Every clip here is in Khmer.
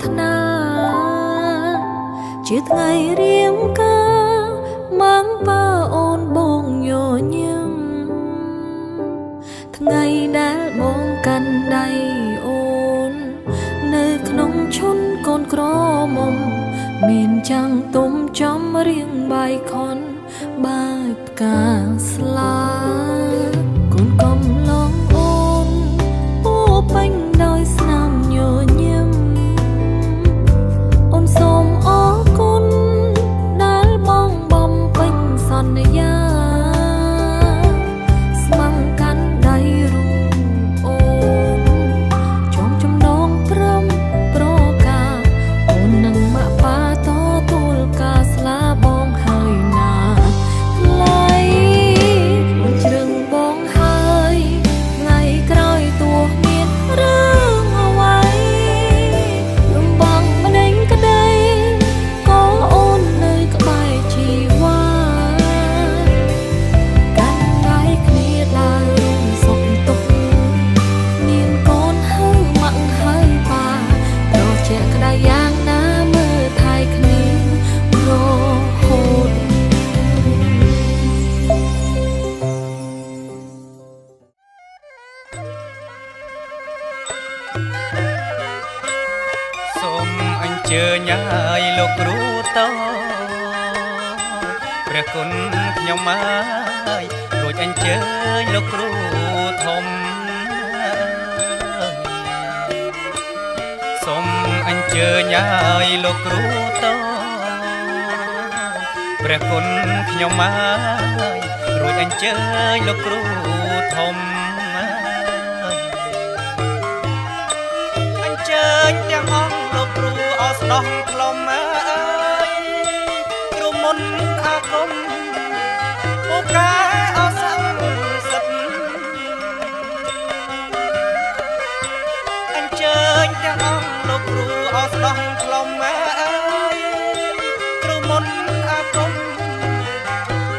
ថ្នាជាថ្ងៃរៀងការម៉ាំងប៉ាអូនបងញញឹមថ្ងៃដែលបងកាន់ដៃអូននៅក្នុងឈុនកូនក្រមុំមានចាំងទុំចំរៀងបាយខុនបាយផ្កាស្លាកូនកំឡងអូនពោពេញដោយស្នាមញញឹមអូនសូមអរគុណដែលបងបំពេញសន្យាស្មង្កាន់ដៃរូបអូនចំចំណងព្រមប្រការអូននឹងម៉ាក់ប៉ាទទួលការស្លាបងហើយណាថ្លៃអូនជ្រឹងបងហើយថ្ងៃក្រោយទោះមានរឿងអ្វីលំបាំងម្ដេញក្ដីក៏អូននៅក្បែរជីវ៉ាកាន់ដៃគ្នាដើររួមសុខទុក្ខមានកូនហើយម៉ាក់ហើយប៉ាត្រជាក់ក្ដីយ៉ាងណាមើលថែគ្នារហូតសូមអញ្ជើញឲ្យលោកគ្រូតព្រះគុណខ្ញុំហើយរួចអញ្ជើញលោកគ្រូធំសូមអញ្ជើញឲ្យលោកគ្រូតព្រះគុណខ្ញុំហើយរួចអញ្ជើញលោកគ្រូធំអញ្ជើញទាំងអង្គលោកគ្រូអស្ដោះខ្លុំអើយគ្រូមុនអាគមពូកែអសង្ឃសិទ្ធអញ្ជើញទាំងអង្គលោកគ្រូអស្ដោះខ្លុំអើយគ្រូមុនអាគម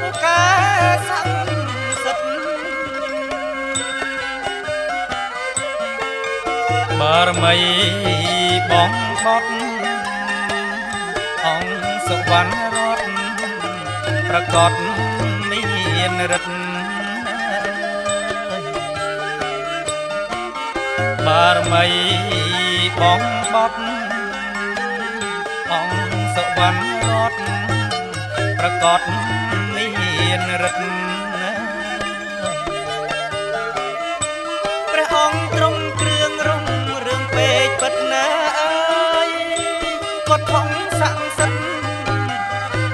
ពូកែសង្ឃសិទ្ធបារមីបងបត់អង្គសុវណ្ណរតន៍ប្រកបមានរិទ្ធបារមីបងបត់អង្គសុវណ្ណរតន៍ប្រកបមានរិទ្ធព្រះអង្គទ្រង់គ្រឿងរុងរឿងពេកពិតណាស់អើយគាត់ខំស័ក្តិសិទ្ធ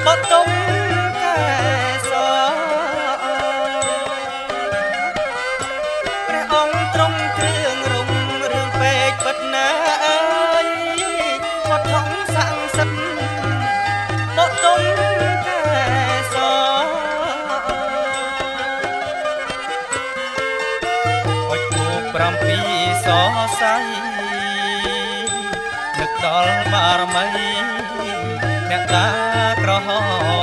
បតុមកែសព្រះអង្គទ្រង់គ្រឿងរុងរឿងពេកពិតណាស់អើយគាត់ខំស័ក្តិសិទ្ធបតុមកែសអុចគូ7សសៃនឹកដល់បារមីអ្នកតាក្រហ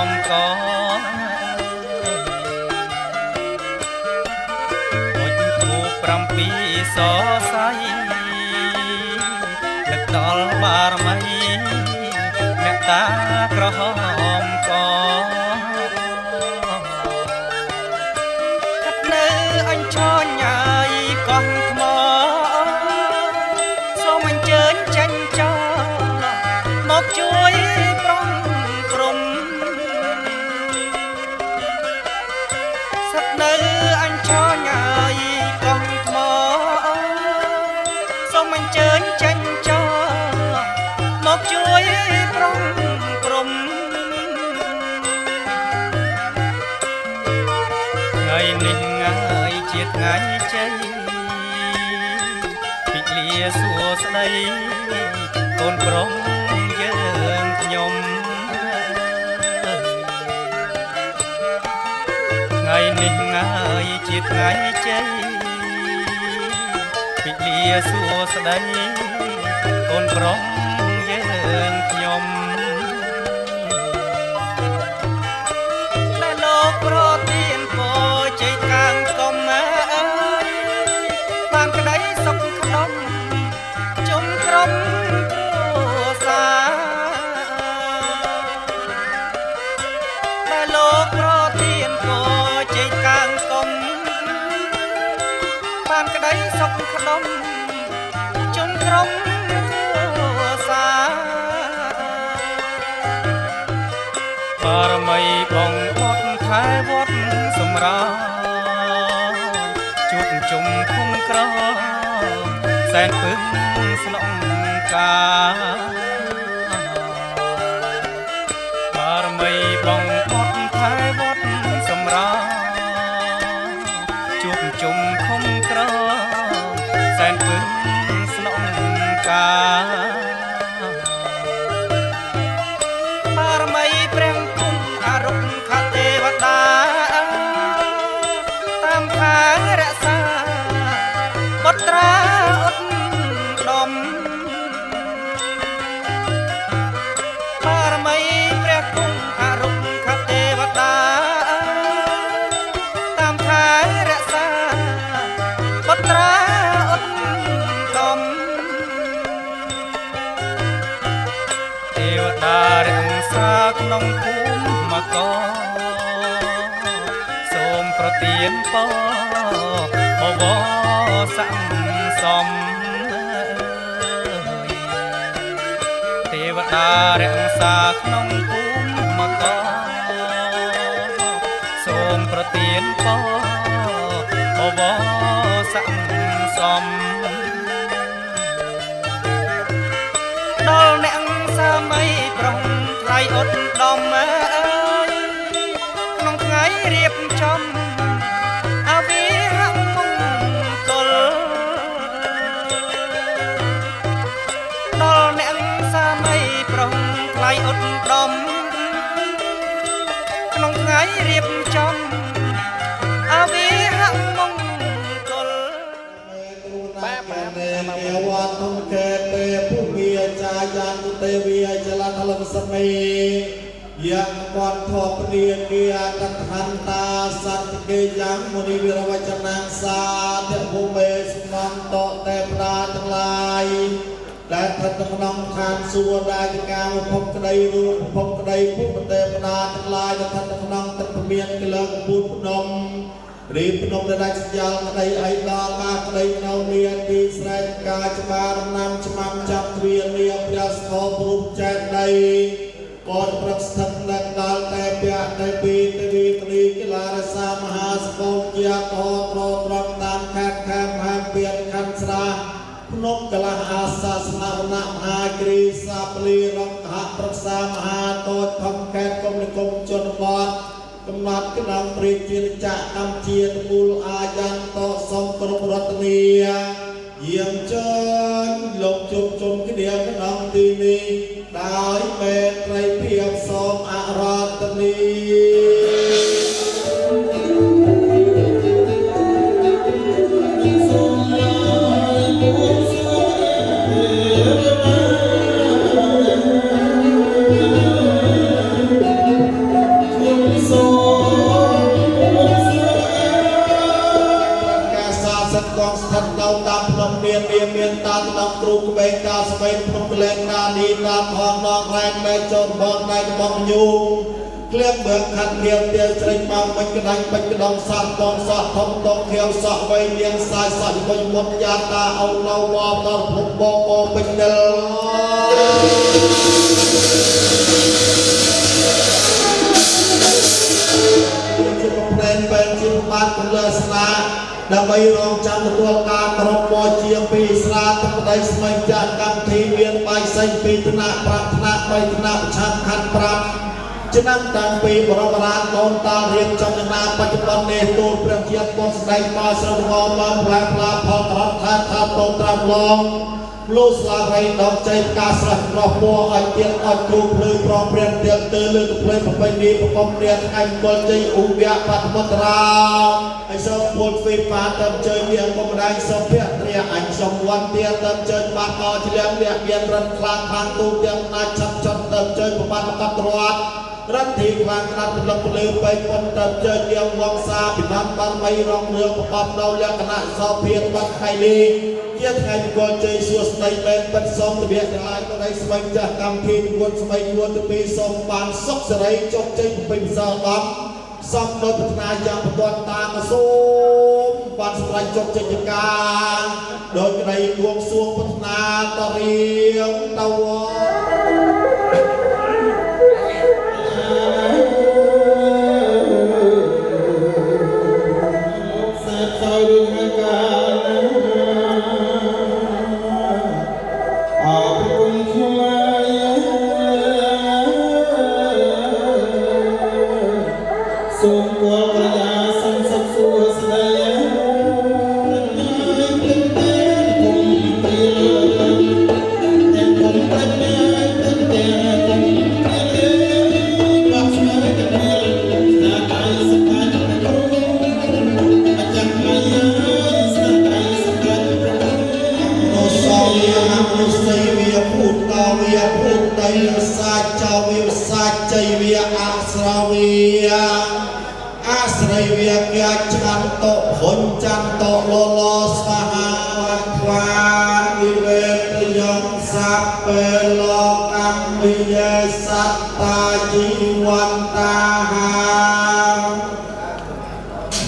មកអុចគូ7សសៃនឹកដល់បារមីអ្នកតាក្រហមកនៅអញ្ជើញហើយកោះថ្មសូមអញ្ជើញចេញចោមកជួយប្រំព្រំសត្វនៅអញ្ជើញហើយកោះថ្មសូមអញ្ជើញចេញចោមកជួយប្រំព្រំថ្ងៃនេះថ្ងៃជាថ្ងៃជ័យពិលាសួស្ដីកូនប្រុសយើងខ្ញុំថ្ងៃនេះថ្ងៃជាថ្ងៃជ័យពិលាសួស្ដីកូនប្រុសយើងខ្ញុំដែលលោកប្រទានពរជ័យកាងកុំអើយបានក្តីសុខក្នុងជុំក្រុមគ្រួ រមីបងអត់ថែវត្តសម្រាប់ជួបជុំភូមិក្រសែនពឹងស្នងកាបារមីបងអត់ថែវត្តសម្រាប់ជួបជុំភូមិក្រសែនពឹងស្នងកាបារមីព្រះគុំអរុណខទេវតាតាមផារក្សាបុត្រាឧត្តមបារមីព្រះគុំអរុណខទេវតាតាមផារក្សាបុត្រាឧត្តមទេវតារក្សាក្នុងភូមិមកសូមប្រទានពរបវរស័ក្តិសមទេវតារក្សាក្នុងភូមិមកសូមប្រទានពរបវរស័ក្តិសមដល់អ្នកសាមីប្រុងថ្លៃឧត្តមអើយក្នុងថ្ងៃរៀបចំអវិហមង្គលដល់អ្នកសាមីប្រុងថ្លៃឧត្តមក្នុងថ្ងៃរៀបចំអវិហមង្គលបាទវត្តធំកេទេពុវិចាយានទេវិចលនលំសមីយ៉ាងគាត់ធពព្រាគាតខន្តាសត្វគេយ៉ាងមុនីវិរវចនាសាទភូមេស្នំតទេវតាទាំងឡាយដែលស្ថិតក្នុងឋានសួគ៌ដែលជាការភពក្តីរូបភពក្តីពុទ្ធទេវតាទាំងឡាយដែលស្ថិតក្នុងទឹកពមៀនកលកពុទ្ធភ្នំរៀបភ្នំដែលដាច់ស្យ៉ាល់ក្តីអីដល់ការក្តីនៅមានទីស្រែកការច្បារណាំឆ្មាំចាប់ទ្វានាព្រះស្គររូបចេតដីបនប្រស្ថិតនៅដល់តែពៈតែពីទេវីមនីកីឡារសាមហាសកលជាតត្រត្រង់តាមខេត្តខេមហាពៀនខណ្ឌស្រះភ្នំកលាអាសាសនាវណ្ណៈមហាគ្រីសាពលីរងហប្រឹក្សាមហាតូចខំខេត្តកុំនិគមជនបទកំណត់ក្នុងព្រះជាចក្រកម្ពុជាមូលអាយ៉ាងតសំគ្រប់រដ្ឋនីយាងជើញលោកជុំជុំគ្នាក្នុងទីនេះដោយមេត្រីភាពសូមអរតនីមានតាតំគ្រូក្បែកតាស្បែកភ្នំកលែងណានីណាផងនងរែងដែលចូលបងដៃបងញូក្លៀបបើខាត់រៀងទៀលស្រីមកមិនក្តាច់បាច់ក្តងសាត់បងសក់ធំតងខៀវសក់វៃនាងសាយសក់វិញមុតយ៉ាតាអោឡូវបដល់ភ្នំបងបងពេញនិលជាប្រែនបែនជាបាត់ពលស្នាដើម្បីរងចាំទទួលការគោរពបជាពីស្រាទឹកដីស្មីចាក់កម្មវិធីមានបាយសែងពីថ្នាក់5ថ្នាក់3ថ្នាក់ប្រឆាំងខណ្ឌ5ឆ្នាំតាំងពីបរមរាជកូនតារៀបចំចំណាបច្ចុប្បន្ននេះទូលព្រះជាពុទ្ធស្ដេចមកស្រងងមកផ្លែផ្លាផលរដ្ឋថាតូនត្រាំឡងលុះស្លាប់ហើយដកចៃការស្រះក្រោះពោឲ្យទៀតឲ្យគ្រូភ្លឺប្រងព្រះទៀតទៅលើកភ្លេប្រពៃណីប្រកបព្រះថ្ងៃមង្គលជ័យឧបវៈបតមន្តរាហើយសូមពុទ្ធវិបាតជ័យនាងពុកម្ដាយសូមព្រះត្រាអញសូមវត្តទៀតទៅជ័យបាត់អឆ្លៀងអ្នកមានរិនខ្លាំងខាងទូទាំងណាឆាប់ឆត់ទៅជ័យប្របានប្រកាសរដ្ឋរដ្ឋទីខ្លាំងខ្លាត់ពលឹកពលឺបេប៉ុនទៅជ័យនាងវង្សាពិបានបានបីរងរឿងប្រកបដោយលក្ខណៈសោភាបាត់ថ្ងៃនេះជាថ្ងៃមង្គលជ័យសួស្ដីបែបបិទសូមទម្រាក់ទាំងឡាយទៅនៃស្វែងចាស់កម្មវិធីគួនស្វែងគួនទៅពីសូមបានសុខសេរីជោគជ័យពេញសាលដំសំដោយប្រាថ្នាយ៉ាងបន្ទាន់តាមសូមបានសម្រេចជោគជ័យការដោយក្តីបួងសួងប្រាថ្នាតរៀងទៅ វាពុទ្ធៃសាចោវិសាចៃវាអស្រវីអាស្រ័យវាជាចន្ទៈហុញចន្ទៈលលស្វាហាវខ្វានិវេតយំសាពេលោកកម្មវិយសត្តាជីវន្តាហា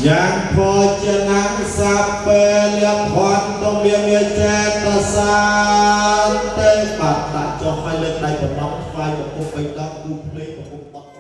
យ៉ាងភោជនាសាពេលភន្តមេមេចេតសាទេបាត់ដាក់ចុះឲ្យលើកដៃបំណងស្វាយប្រពុកបីដងគូភ្លេងប្រពុកបត់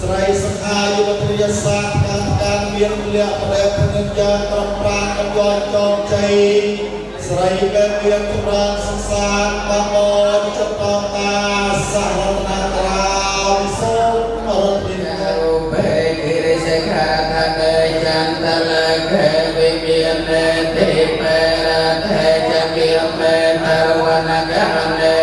ស្រីសង្ ខាយុវវិទ្យាសាស្ត្រការមានលក្ខណៈប្រតិយាត្រប្រាំកយចងជ័យស្រីបែបមានចម្រើនសង្សារបងអូនចិត្តតតាសហរណក្រៅសូមអរគុណរូបេគិរិសេខាថាទេចន្ទលកេវិមានទេទេបេរតេចគិយមេតវនកនេ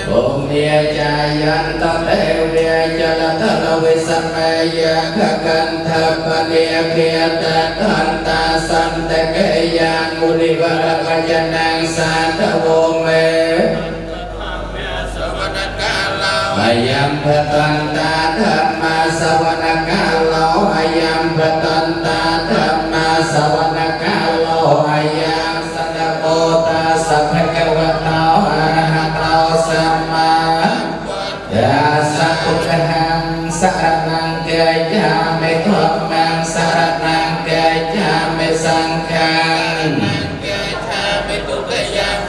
បុមាចាយន្តទេវចលតលវិសមយខកន្ធបនិគាតតន្តសន្តកេយាមុនិវរវចនាងសាទវមេអយំភតន្តាធម្មសវនកាឡោអយំភតន្តាធម្មសវនកាឡោអយំសតបោតាសភគវតោអរហតោសម្មាយាសពុទ្ធហੰសរណង្កេយាមេធម្មੰសរណង្កេយាមេសង្ឃា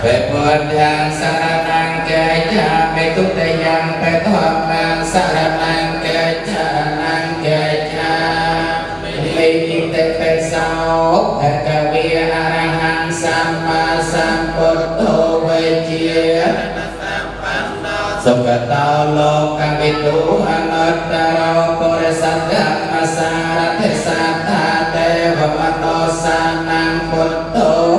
ពេពុទ្ធังសរណង្កេយាមេទុតិយ៉ាងពេធម្មੰសរណង្កេយានង្កេយាមេតិទេពេសោភគវេអរហੰសម្មាសម្ពុទ្ធោវេជាសុខតោលោកវិទូអនត្តរោពុរិសធម្មសារតិសត្តាទេវមនោសាนังពុទ្ធោក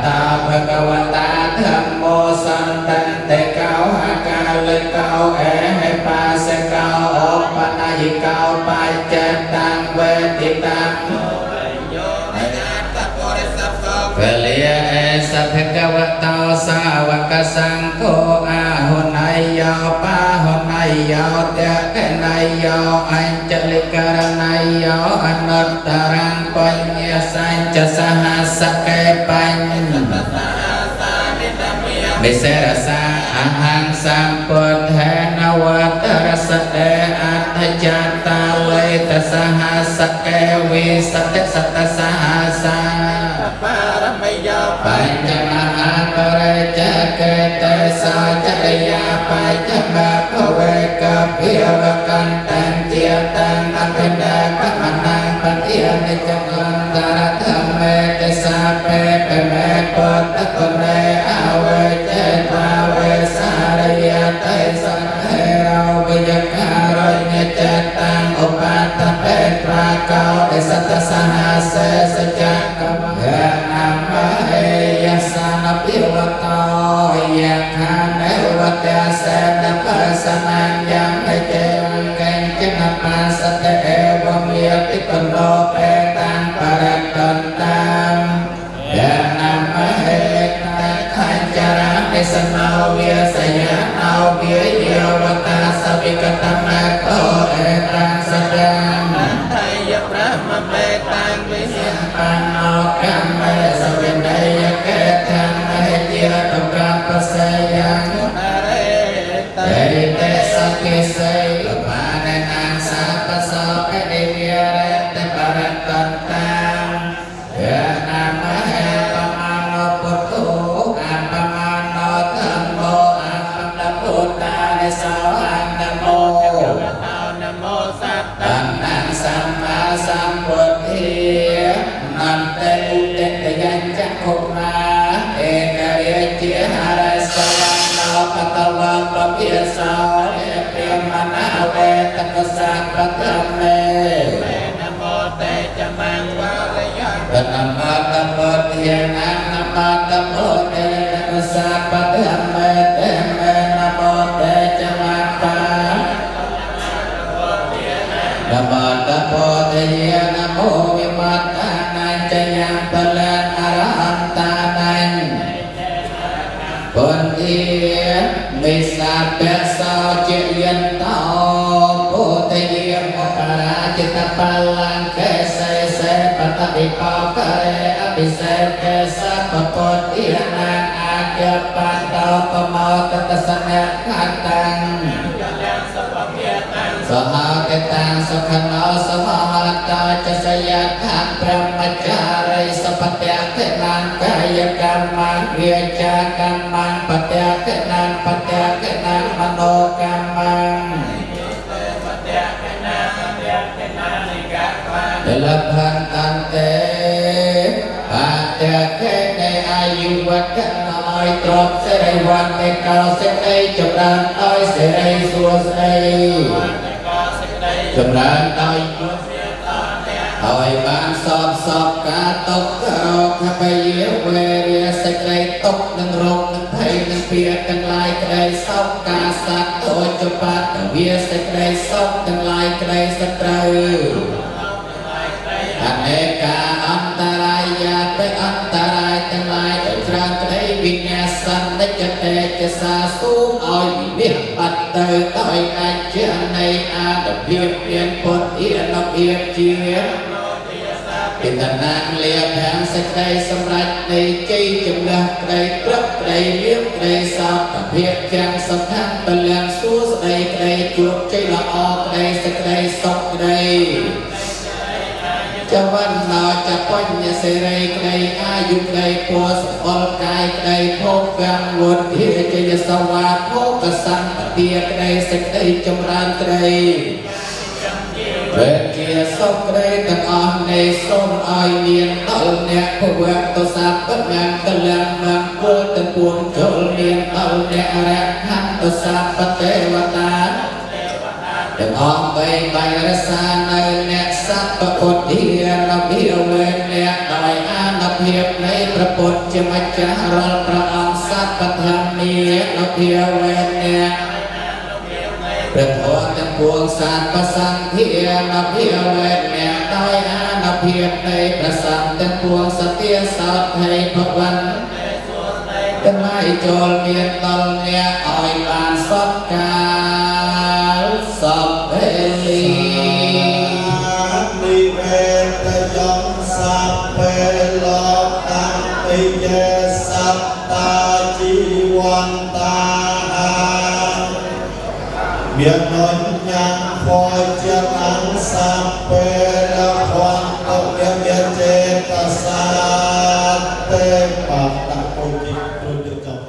តាភគវតាធម្មោសន្តន្តេកោអកាលិកោអេហេបាសិកោអបនយិកោបច្ចតាំងវេទិតាំងវេលាអេសភគវតោសាវកសង្ឃោអាហុណៃយោបាហុណៃយោតកណៃយោអញ្ចលិករណៃយោអនត្តរੰបញ្ញសញ្ចសហសកេបញ្ញនិសេរសាអហੰសម្ពុទ្ធេនវតរសតេអដ្ឋចតាវេតសហសកេវិសតសតសហសាបញ្ចមហាបរិជ្ជកេតេសចរិយាបញ្ចមភវេកភិវកន្តੰជាតាំងអភិនេកមនាបតិនិចកន្តរធម្មេទសាពេកមេពុទ្ធគុណេអវេចេតាវេសារិយតេសង្ឃេរោវិយការញ្ញចេតាំងឧបតបេប្រាកោទេសតសហសេសចកម្មហេណាមហេយសានពិវតោយខានេវតេសេនបសនាញយ៉ាងអជេកេចនបាសតេអេវមេតិកណោបេតាំងបរតន្តាំយណាមហេតខញ្ចរានិសនោវិសយាណោវិយោវតាសវិកតមតោអេតាំងសតាំងអយប្រមមេតាំងវិសយបណ្ណោកម្មមេសវិនយកេតាំងមហេជាតកបសេយ៉ាងអរេតេតេសកេសេលបាននាងសាបសោបនិវិរតបរតន្តាំយនាមហេបមាណោពុទ្ធោអបមាណោធម្មោអបតពុទ្តានិសោអនមោនមោសត្តੰសម្មាសម្ពុទ្ធានន្តេឧទតយញ្ចខុមាเอกរិយជាហរិសវណ្ណោបតវបភិសោអេព្យមនាវេតកសាបតមេនមោតេចមង្វរយតនមតពុទ្ធានមតពុទ្ទេកសាបតមេតេមេនមោតេចមង្បានមតពុទ្ធានមោវិមតតាนัญចយំបលនអរហន្តាนัญពុទ្ធាមិសាបេសោជាយន្តោពុទ្ធាមបរាជិតបលាងកេសេសេបតវិបោកេអភិសេកេសពពុទ្ធានាងអាគបតោបមោតតសនៈខតាំងសហកតាំងសុខណោសមហតោចសយថាព្រមចារិសពតៈកេណានកាយកម្មវិជ្ជាកម្មបតៈកេណានបតៈកេណានមនោកម្ម lập hành tàn tế bà tè thế này ai dùng vật cách nói trọt sẽ đây hoàn cây cao sẽ đây chồng đàn ơi sẽ đây xua sẽ đây chồng đàn ơi hỏi bạn sọp sọp cả tóc rọc khắp bây giờ về rìa sẽ đây tóc nâng rộng nâng thầy nâng phía nâng lại cây sóc cả sát tôi cho bạn nâng bia sẽ đây sóc nâng lại cây sát trời Aneka antaraya pe antaraiទាំងឡាយដោយច្រើនក្តីវិញ្ញាសនិច្ចតេចសាសូមឲ្យវិនិច្ឆ័យបាត់ទៅដោយអាចជានៃអាទិភាពមានពុទ្ធិអនុភាពជាពីតណាលៀបខាងសេចក្តីសម្រេចនៃជ័យជំនះក្តីព្រឹកក្តីលៀបក្តីសោកភាពទាំងសំខាន់ពលំសួស្តីក្តីជួបជ័យល្អក្តីសេចក្តីសុខក្តីจะวันนอจะพ้นยาเสรีใครอายุใครปัวสกลกายใครพบกังวลที่จะยสวาพบกสังเตียใครสักใครจำรานใครเวเกียสกใครตั้งอ่อนในส้มอ้อยเนียนตลเนี่ยพวกตัวสาบปัญญาตะลังมังโกตะปวงโจลเนียนตลเนี่ยแรกหันตัวสาบปเทวตาจะออกไปใบรัศในเนี่ยสัพพพุทธิเราเพียเวเนี่ยโดยอาณาเพียบในพระพุทธมัจจารพระองค์สัพพธรรมนี้เราเพียเวเนี่ยพระโพธิ์ปวงสัตว์ประสังเทียเราเพียเวเนี่ยโดยอาณาเพียบในพระสังฆ์ปวงสติสัตว์ให้พระวันเป็นไม้โจรเมียนตลเนี่ยอ่อยบานสดกาสอบเอลีนิเวศยองสัพเพโลกังปิเยสัตตาจีวันตาเบียนนยังพอจะอังสัพเพละควันตกเบียเจตสัตเตปัตตะโกจิโรจจบ